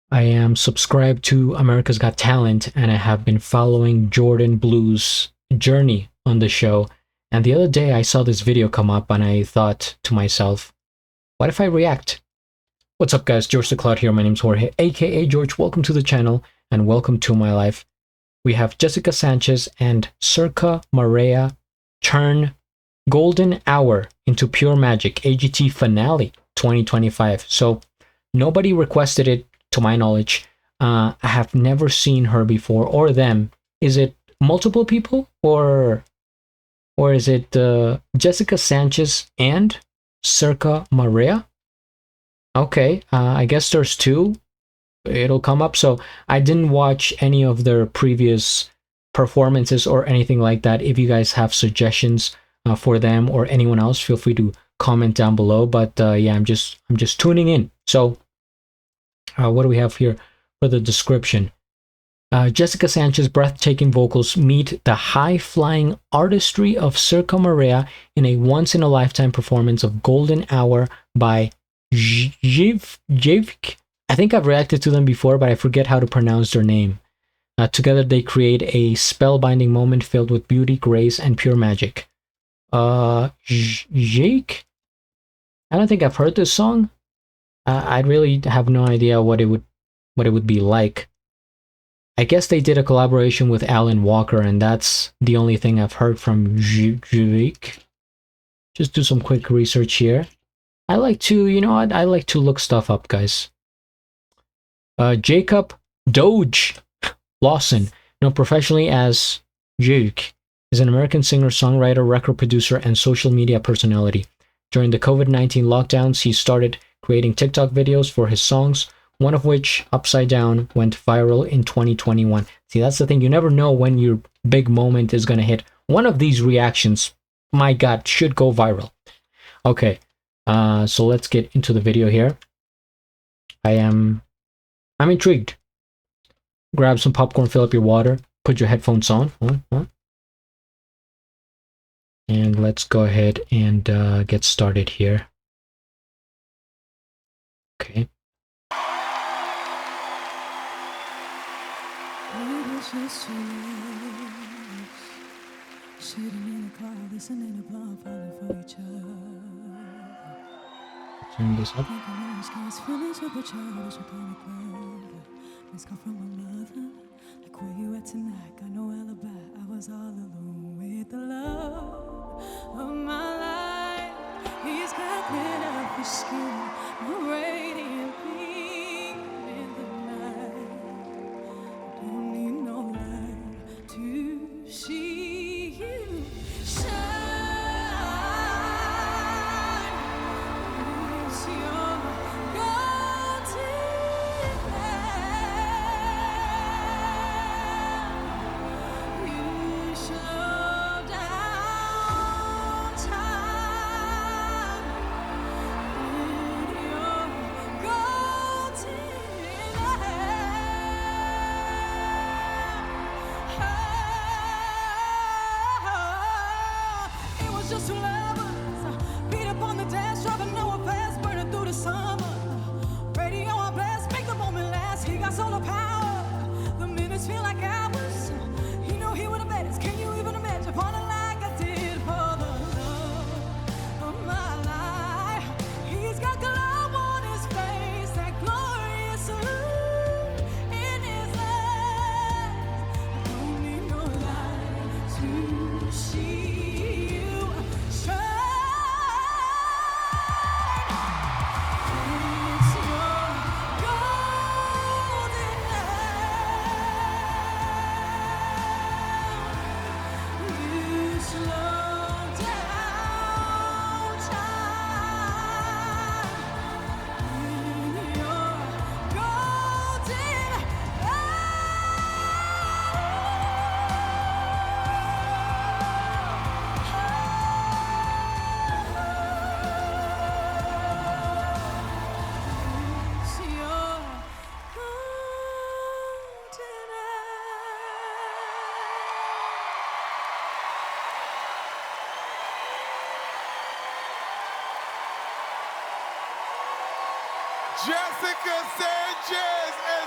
I am subscribed to America's Got Talent, and I have been following Jordan Blue's journey on the show. And the other day I saw this video come up and I thought to myself, what if I react? What's up, guys? GeorgeTheCloud here. My name's Jorge, aka George. Welcome to the channel and welcome to my life. We have Jessica Sanchez and Sirca Marea turn Golden Hour into Pure Magic AGT Finale 2025. So nobody requested it, to my knowledge. I have never seen her before or them. Is it multiple people or is it Jessica Sanchez and Sirca Marea? Okay, I guess there's two. It'll come up. So I didn't watch any of their previous performances or anything like that. If you guys have suggestions for them or anyone else, feel free to comment down below. But yeah, I'm just tuning in. So what do we have here for the description? Jessica Sanchez's breathtaking vocals meet the high-flying artistry of Sirca Marea in a once-in-a-lifetime performance of Golden Hour by GeorgeTheCloud. I think I've reacted to them before, but I forget how to pronounce their name. Together they create a spellbinding moment filled with beauty, grace, and pure magic. Jake? I don't think I've heard this song. I really have no idea what it would be like. I guess they did a collaboration with Alan Walker, and that's the only thing I've heard from Jake. Just do some quick research here. I like to, you know what? I like to look stuff up, guys. Jacob Doge Lawson, known professionally as Jake, is an American singer, songwriter, record producer, and social media personality. During the COVID-19 lockdowns, he started creating TikTok videos for his songs, one of which, Upside Down, went viral in 2021. See, that's the thing. You never know when your big moment is going to hit. One of these reactions, my God, should go viral. Okay, so let's get into the video here. I'm intrigued. Grab some popcorn, fill up your water, put your headphones on. And let's go ahead and get started here. Okay. Turn this up. Of my life, he's got rid of the skin, a radiant beam in the night. Don't need no light to see you shine. It's your golden hour. You slow down time in your golden hour. It was just two lovers, beat up on the dance, driving nowhere fast, burning through the summer. Radio on blast, make the moment last. He got solar power. The minutes feel like hours. You know he would have bet us. Can you even imagine falling like I did for the love of my life? He's got glow on his face, that glorious look in his eyes. I don't need no light to see you shine. It's your golden hour. You slow down time in your golden hour. It's your golden Jessica Sanchez and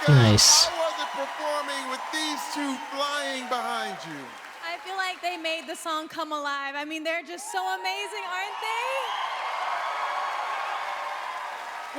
Nice. How was it performing with these two flying behind you? I feel like they made the song come alive. I mean, they're just so amazing, aren't they?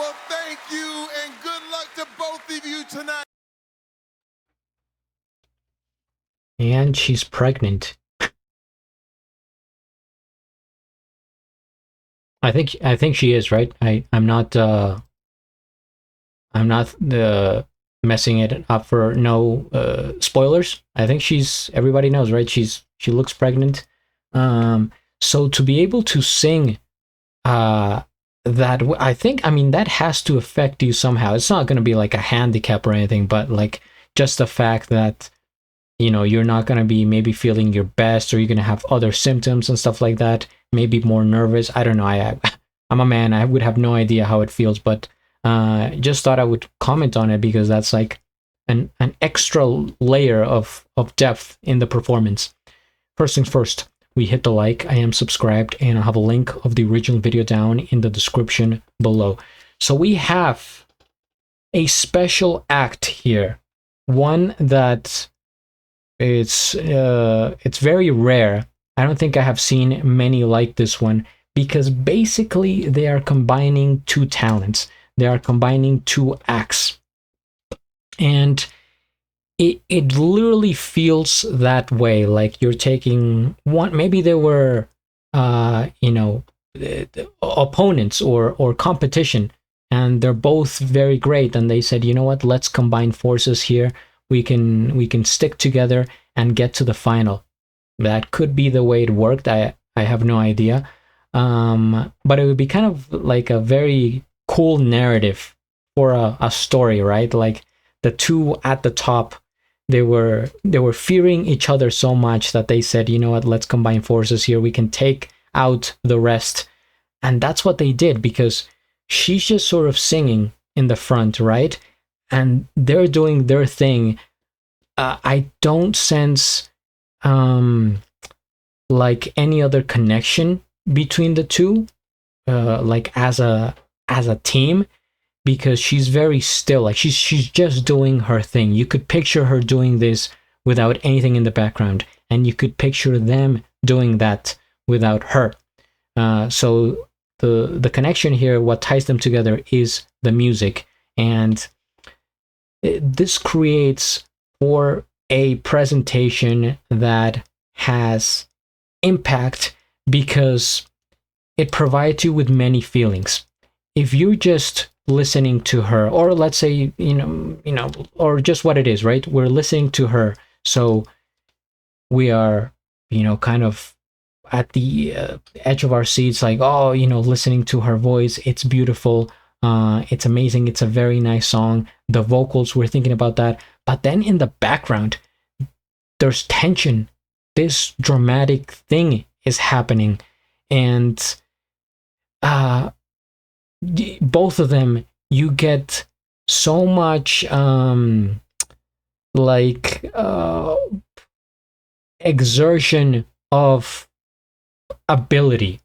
Well, thank you, and good luck to both of you tonight. And she's pregnant. I think she is, right? I'm not messing it up for no spoilers. I think everybody knows, right? She looks pregnant. So to be able to sing that, I mean that has to affect you somehow. It's not going to be like a handicap or anything, but like just the fact that you're not going to be maybe feeling your best, or you're going to have other symptoms and stuff like that, maybe more nervous. I don't know. I'm a man. I would have no idea how it feels, but just thought I would comment on it because that's like an extra layer of depth in the performance. First things first, we hit the like. I am subscribed, and I'll have a link of the original video down in the description below. So we have a special act here, one that it's very rare. I don't think I have seen many like this one, because basically they are combining two talents. They are combining two acts, and it literally feels that way. Like you're taking one, maybe there were opponents or competition, and they're both very great, and they said, you know what, let's combine forces here. We can stick together and get to the final. That could be the way it worked. I have no idea. But it would be kind of like a very cool narrative for a story, right? Like the two at the top, they were fearing each other so much that they said, you know what, let's combine forces here. We can take out the rest. And that's what they did, because she's just sort of singing in the front, right? And they're doing their thing. I don't sense like any other connection between the two, like as a team, because she's very still. Like she's just doing her thing. You could picture her doing this without anything in the background, and you could picture them doing that without her. So the connection here, what ties them together, is the music, and this creates for a presentation that has impact, because it provides you with many feelings. If you're just listening to her, or let's say or just what it is, right? We're listening to her, so we are kind of at the edge of our seats, like, oh, listening to her voice. It's beautiful. It's amazing. It's a very nice song. The vocals, we're thinking about that. But then in the background, there's tension. This dramatic thing is happening. And both of them, you get so much exertion of ability.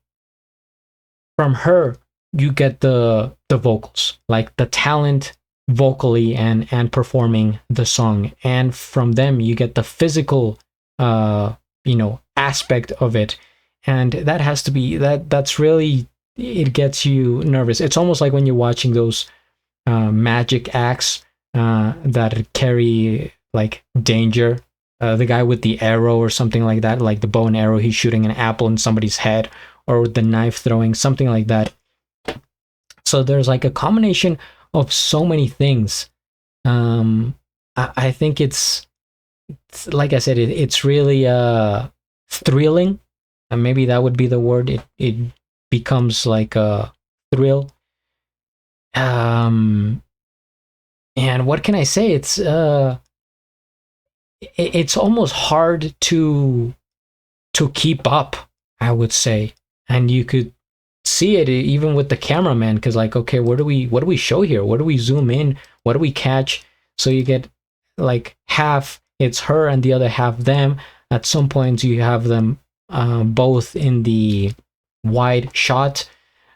From her, you get the vocals, like the talent vocally and performing the song, and from them you get the physical aspect of it, and that has to be that's really, it gets you nervous. It's almost like when you're watching those magic acts that carry like danger, the guy with the arrow or something like that, like the bow and arrow, he's shooting an apple in somebody's head, or the knife throwing, something like that. So there's like a combination of so many things. I think it's like I said, it's really thrilling, and maybe that would be the word. It becomes like a thrill. And what can I say? It's almost hard to keep up, I would say. And you could see it even with the cameraman, because like, okay, what do we show here? What do we zoom in? What do we catch? So you get like half it's her and the other half them. At some points you have them both in the wide shot.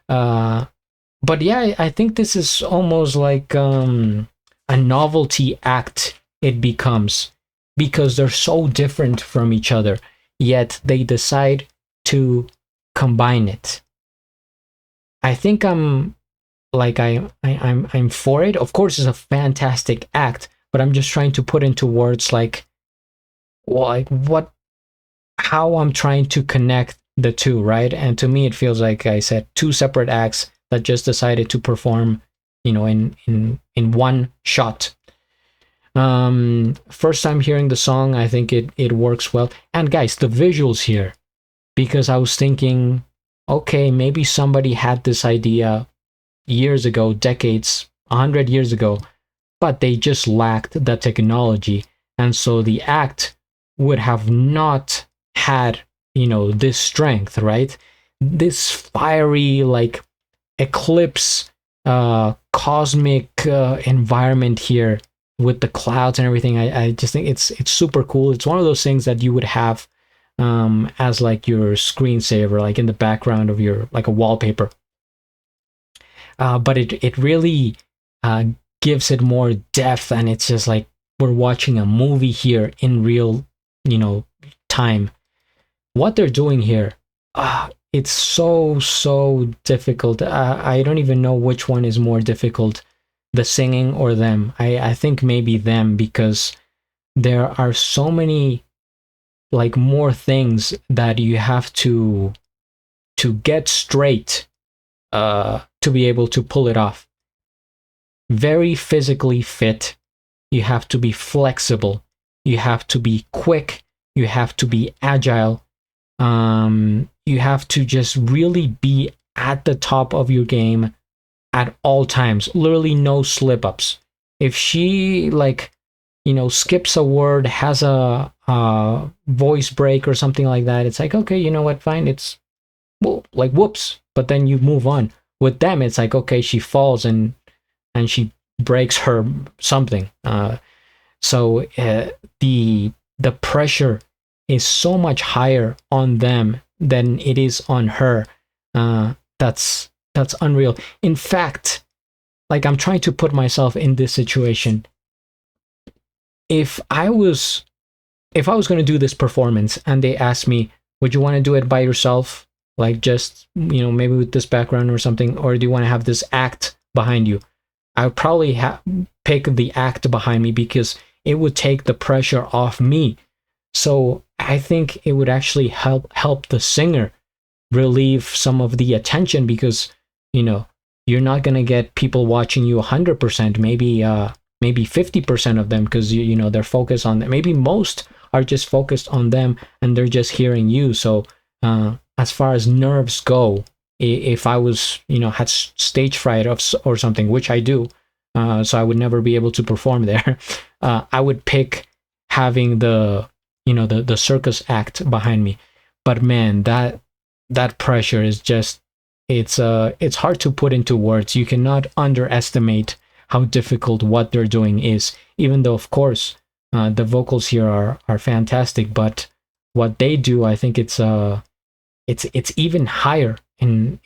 But yeah, I think this is almost like a novelty act it becomes, because they're so different from each other, yet they decide to combine it. I think I'm for it. Of course, it's a fantastic act, but I'm just trying to put into words like, well, like how I'm trying to connect the two, right? And to me, it feels like I said two separate acts that just decided to perform, in one shot. First time hearing the song, I think it works well. And guys, the visuals here, because I was thinking, okay, maybe somebody had this idea years ago, decades, 100 years ago, but they just lacked the technology, and so the act would have not had, this strength, right? This fiery, like, eclipse, cosmic environment here with the clouds and everything. I just think it's super cool. It's one of those things that you would have as like your screensaver, like in the background of your, like a wallpaper. But it really gives it more depth, and it's just like we're watching a movie here in real, time. What they're doing here, it's so difficult. I don't even know which one is more difficult, the singing or them. I think maybe them, because there are so many, like, more things that you have to get straight to be able to pull it off. Very physically fit. You have to be flexible. You have to be quick. You have to be agile. You have to just really be at the top of your game at all times. Literally no slip ups. If she, like, skips a word, has a voice break or something like that, it's like, okay, you know what, fine, it's, well, like, whoops, but then you move on. With them, it's like, okay, she falls and she breaks her something. So the pressure is so much higher on them than it is on her. That's unreal. In fact, like, I'm trying to put myself in this situation. If I was going to do this performance and they asked me, would you want to do it by yourself? Like, just, maybe with this background or something, or do you want to have this act behind you? I would probably pick the act behind me, because it would take the pressure off me. So I think it would actually help the singer relieve some of the attention, because, you're not going to get people watching you 100%, maybe 50% of them, because, they're focused on them. Maybe most are just focused on them and they're just hearing you. So as far as nerves go, if I was, had stage fright or something, which I do, so I would never be able to perform there, I would pick having the circus act behind me. But man, that pressure is just, it's hard to put into words. You cannot underestimate how difficult what they're doing is, even though, of course, the vocals here are fantastic, but what they do, I think it's even higher in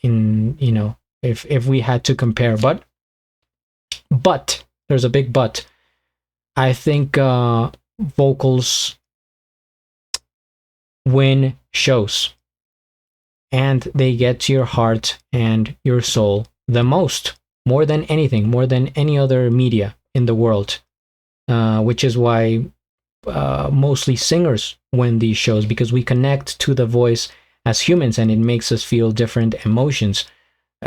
if we had to compare. But there's a big but. I think vocals win shows, and they get to your heart and your soul the most, more than anything, more than any other media in the world, which is why mostly singers win these shows, because we connect to the voice as humans, and it makes us feel different emotions,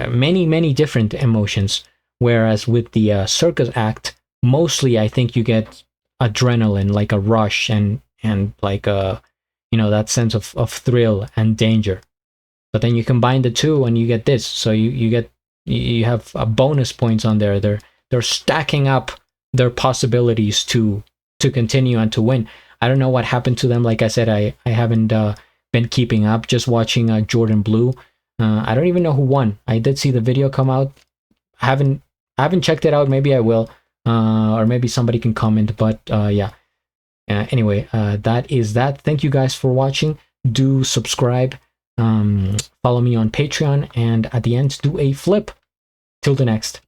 many different emotions. Whereas with the circus act, mostly I think you get adrenaline, like a rush, and like that sense of thrill and danger. But then you combine the two and you get this. So you have bonus points on there. They're stacking up their possibilities to continue and to win. I don't know what happened to them. Like I said, I haven't been keeping up, just watching Jordan Blue. I don't even know who won. I did see the video come out. I haven't checked it out. Maybe I will, or maybe somebody can comment. But yeah. Anyway, that is that. Thank you guys for watching. Do subscribe. Follow me on Patreon, and at the end, do a flip. Till the next.